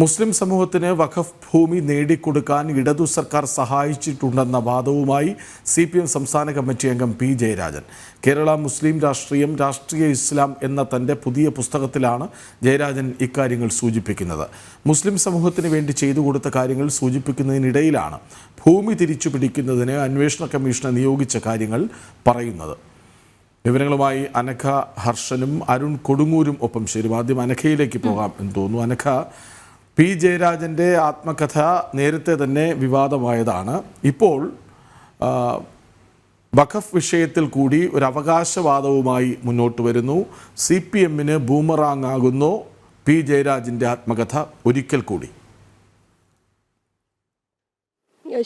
മുസ്ലിം സമൂഹത്തിന് വഖഫ് ഭൂമി നേടിക്കൊടുക്കാൻ ഇടതു സർക്കാർ സഹായിച്ചിട്ടുണ്ടെന്ന വാദവുമായി CPM സംസ്ഥാന കമ്മിറ്റി അംഗം P. ജയരാജൻ. കേരള മുസ്ലിം രാഷ്ട്രീയം, രാഷ്ട്രീയ ഇസ്ലാം എന്ന തൻ്റെ പുതിയ പുസ്തകത്തിലാണ് ജയരാജൻ ഇക്കാര്യങ്ങൾ സൂചിപ്പിക്കുന്നത്. മുസ്ലിം സമൂഹത്തിന് വേണ്ടി ചെയ്തു കൊടുത്ത കാര്യങ്ങൾ സൂചിപ്പിക്കുന്നതിനിടയിലാണ് ഭൂമി തിരിച്ചു പിടിക്കുന്നതിന് അന്വേഷണ കമ്മീഷനെ നിയോഗിച്ച കാര്യങ്ങൾ പറയുന്നത്. വിവരങ്ങളുമായി അനഘ ഹർഷനും അരുൺ കൊടുങ്ങൂരും ഒപ്പം ചേരും. ആദ്യം അനഘയിലേക്ക് പോകാം എന്ന് തോന്നുന്നു. അനഘ, P. ജയരാജൻ്റെ ആത്മകഥ നേരത്തെ തന്നെ വിവാദമായതാണ്. ഇപ്പോൾ വഖഫ് വിഷയത്തിൽ കൂടി ഒരു അവകാശവാദവുമായി മുന്നോട്ട് വരുന്നു. CPMന് ബൂമറാങ് ആകുന്നു P. ജയരാജൻ്റെ ആത്മകഥ ഒരിക്കൽ കൂടി.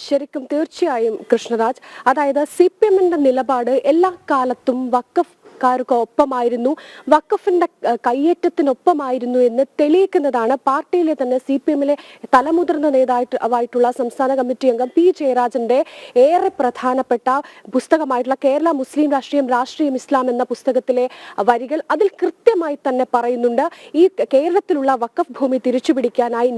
ശരിക്കും തീർച്ചയായും കൃഷ്ണരാജ്, അതായത് CPMന്റെ നിലപാട് എല്ലാ കാലത്തും വഖഫ്കാർക്ക് ഒപ്പമായിരുന്നു, വഖഫിന്റെ കയ്യേറ്റത്തിനൊപ്പമായിരുന്നു എന്ന് തെളിയിക്കുന്നതാണ് പാർട്ടിയിലെ തന്നെ CPMലെ തലമുതിർന്ന നേതാവായിട്ടുള്ള സംസ്ഥാന കമ്മിറ്റി അംഗം P. ജയരാജന്റെ ഏറെ പ്രധാനപ്പെട്ട പുസ്തകമായിട്ടുള്ള കേരള മുസ്ലിം രാഷ്ട്രീയം, രാഷ്ട്രീയം ഇസ്ലാം എന്ന പുസ്തകത്തിലെ വരികൾ. അതിൽ കൃത്യമായി തന്നെ പറയുന്നുണ്ട്, ഈ കേരളത്തിലുള്ള വഖഫ് ഭൂമി തിരിച്ചുപിടിക്കാനായി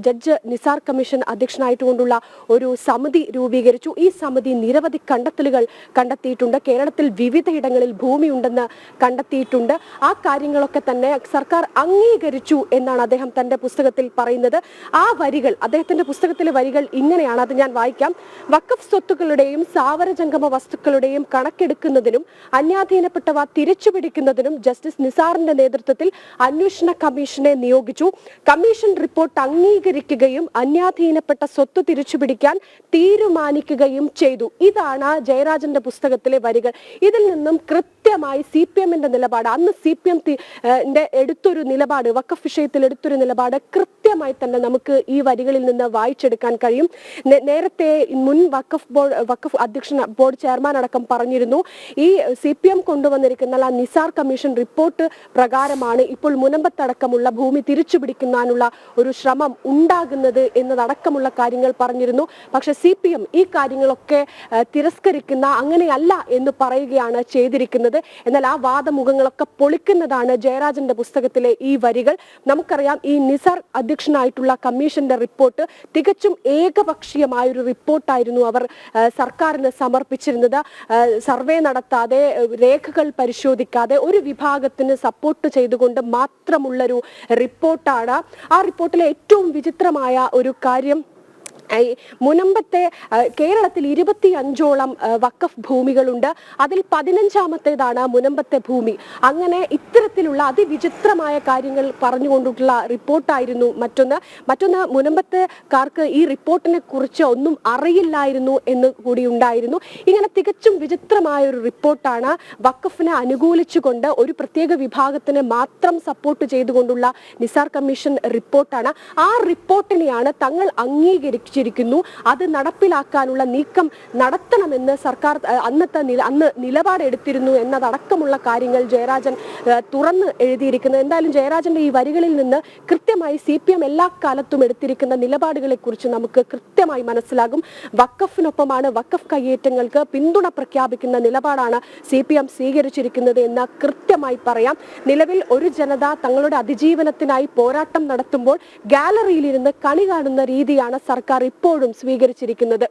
ജഡ്ജ് നിസാർ കമ്മീഷൻ അധ്യക്ഷനായിട്ടുകൊണ്ടുള്ള ഒരു സമിതി രൂപീകരിച്ചു. ഈ സമിതി നിരവധി കണ്ടെത്തലുകൾ കണ്ടെത്തിയിട്ടുണ്ട്. കേരളത്തിൽ വിവിധയിടങ്ങളിൽ ഭൂമി ഉണ്ടെന്ന് കണ്ടെത്തിയിട്ടുണ്ട്. ആ കാര്യങ്ങളൊക്കെ തന്നെ സർക്കാർ അംഗീകരിച്ചു എന്നാണ് അദ്ദേഹം തന്റെ പുസ്തകത്തിൽ പറയുന്നത്. ആ വരികൾ, അദ്ദേഹത്തിന്റെ പുസ്തകത്തിലെ വരികൾ ഇങ്ങനെയാണ്, അത് ഞാൻ വായിക്കാം. വഖഫ് സ്വത്തുക്കളുടെയും സ്ഥാവരജംഗമ വസ്തുക്കളുടെയും കണക്കെടുക്കുന്നതിനും അന്യാധീനപ്പെട്ടവ തിരിച്ചുപിടിക്കുന്നതിനും ജസ്റ്റിസ് നിസാറിന്റെ നേതൃത്വത്തിൽ അന്വേഷണ കമ്മീഷനെ നിയോഗിച്ചു. കമ്മീഷൻ റിപ്പോർട്ട് അംഗീകരിക്കുകയും അന്യാധീനപ്പെട്ട സ്വത്ത് തിരിച്ചുപിടിക്കാൻ തീരുമാനിക്കുകയും ചെയ്തു. ഇതാണ് ജയരാജന്റെ പുസ്തകത്തിലെ വരികൾ. ഇതിൽ നിന്നും കൃത്യമായി CPMന്റെ നിലപാട്, അന്ന് CPM എടുത്തൊരു നിലപാട്, വഖഫ് വിഷയത്തിൽ എടുത്തൊരു നിലപാട് കൃത്യമായി തന്നെ നമുക്ക് ഈ വരികളിൽ നിന്ന് വായിച്ചെടുക്കാൻ കഴിയും. നേരത്തെ മുൻ വഖഫ് അധ്യക്ഷൻ ബോർഡ് ചെയർമാൻ അടക്കം പറഞ്ഞിരുന്നു, ഈ CPM കൊണ്ടുവന്നിരിക്കുന്ന നിസാർ കമ്മീഷൻ റിപ്പോർട്ട് പ്രകാരമാണ് ഇപ്പോൾ മുനമ്പത്തടക്കമുള്ള ഭൂമി തിരിച്ചുപിടിക്കാനുള്ള ഒരു ശ്രമം ഉണ്ടാകുന്നത് എന്നതടക്കമുള്ള കാര്യങ്ങൾ പറഞ്ഞിരുന്നു. പക്ഷെ CPM ഈ കാര്യങ്ങളൊക്കെ തിരസ്കരിക്കുന്ന, അങ്ങനെയല്ല എന്ന് പറയുകയാണ് ചെയ്തിരിക്കുന്നത്. എന്നാൽ ആ വാദമുഖങ്ങളൊക്കെ പൊളിക്കുന്നതാണ് ജയരാജന്റെ പുസ്തകത്തിലെ ഈ വരികൾ. നമുക്കറിയാം, ഈ നിസാർ അധ്യക്ഷനായിട്ടുള്ള കമ്മീഷന്റെ റിപ്പോർട്ട് തികച്ചും ഏകപക്ഷീയമായ ഒരു റിപ്പോർട്ടായിരുന്നു അവർ സർക്കാരിന് സമർപ്പിച്ചിരുന്നത്. സർവേ നടത്താതെ, രേഖകൾ പരിശോധിക്കാതെ, ഒരു വിഭാഗത്തിന് സപ്പോർട്ട് ചെയ്തുകൊണ്ട് മാത്രമുള്ളൊരു റിപ്പോർട്ടാണ്. ആ റിപ്പോർട്ടിലെ ഏറ്റവും വിചിത്രമായ ഒരു കാര്യം, മുനമ്പത്തെ കേരളത്തിൽ 25ഓളം വഖഫ് ഭൂമികളുണ്ട്. അതിൽ 15ാമത്തേതാണ് മുനമ്പത്തെ ഭൂമി. അങ്ങനെ ഇത്തരത്തിലുള്ള അതിവിചിത്രമായ കാര്യങ്ങൾ പറഞ്ഞുകൊണ്ടിട്ടുള്ള റിപ്പോർട്ടായിരുന്നു മറ്റൊന്ന് മുനമ്പത്തുകാർക്ക് ഈ റിപ്പോർട്ടിനെ കുറിച്ച് ഒന്നും അറിയില്ലായിരുന്നു എന്ന് കൂടി ഉണ്ടായിരുന്നു. ഇങ്ങനെ തികച്ചും വിചിത്രമായ ഒരു റിപ്പോർട്ടാണ്. വഖഫിനെ അനുകൂലിച്ചുകൊണ്ട് ഒരു പ്രത്യേക വിഭാഗത്തിന് മാത്രം സപ്പോർട്ട് ചെയ്തുകൊണ്ടുള്ള നിസാർ കമ്മീഷൻ റിപ്പോർട്ടാണ്. ആ റിപ്പോർട്ടിനെയാണ് തങ്ങൾ അംഗീകരിച്ചിരിക്കുന്നു, അത് നടപ്പിലാക്കാനുള്ള നീക്കം നടത്തണമെന്ന് സർക്കാർ അന്ന് നിലപാടെടുത്തിരുന്നു എന്നതടക്കമുള്ള കാര്യങ്ങൾ ജയരാജൻ തുറന്ന് എഴുതിയിരിക്കുന്നത്. എന്തായാലും ജയരാജന്റെ ഈ വരികളിൽ നിന്ന് കൃത്യമായി CPM എല്ലാ കാലത്തും എടുത്തിരിക്കുന്ന നിലപാടുകളെ കുറിച്ച് നമുക്ക് കൃത്യമായി മനസ്സിലാകും. വഖഫിനൊപ്പമാണ്, വഖഫ് കയ്യേറ്റങ്ങൾക്ക് പിന്തുണ പ്രഖ്യാപിക്കുന്ന നിലപാടാണ് CPM സ്വീകരിച്ചിരിക്കുന്നത് എന്ന് കൃത്യമായി പറയാം. നിലവിൽ ഒരു ജനത തങ്ങളുടെ അതിജീവനത്തിനായി പോരാട്ടം നടത്തുമ്പോൾ ഗാലറിയിലിരുന്ന് കണി കാണുന്ന രീതിയാണ് സർക്കാർ ഇപ്പോഴും സ്വീകരിച്ചിരിക്കുന്നത്.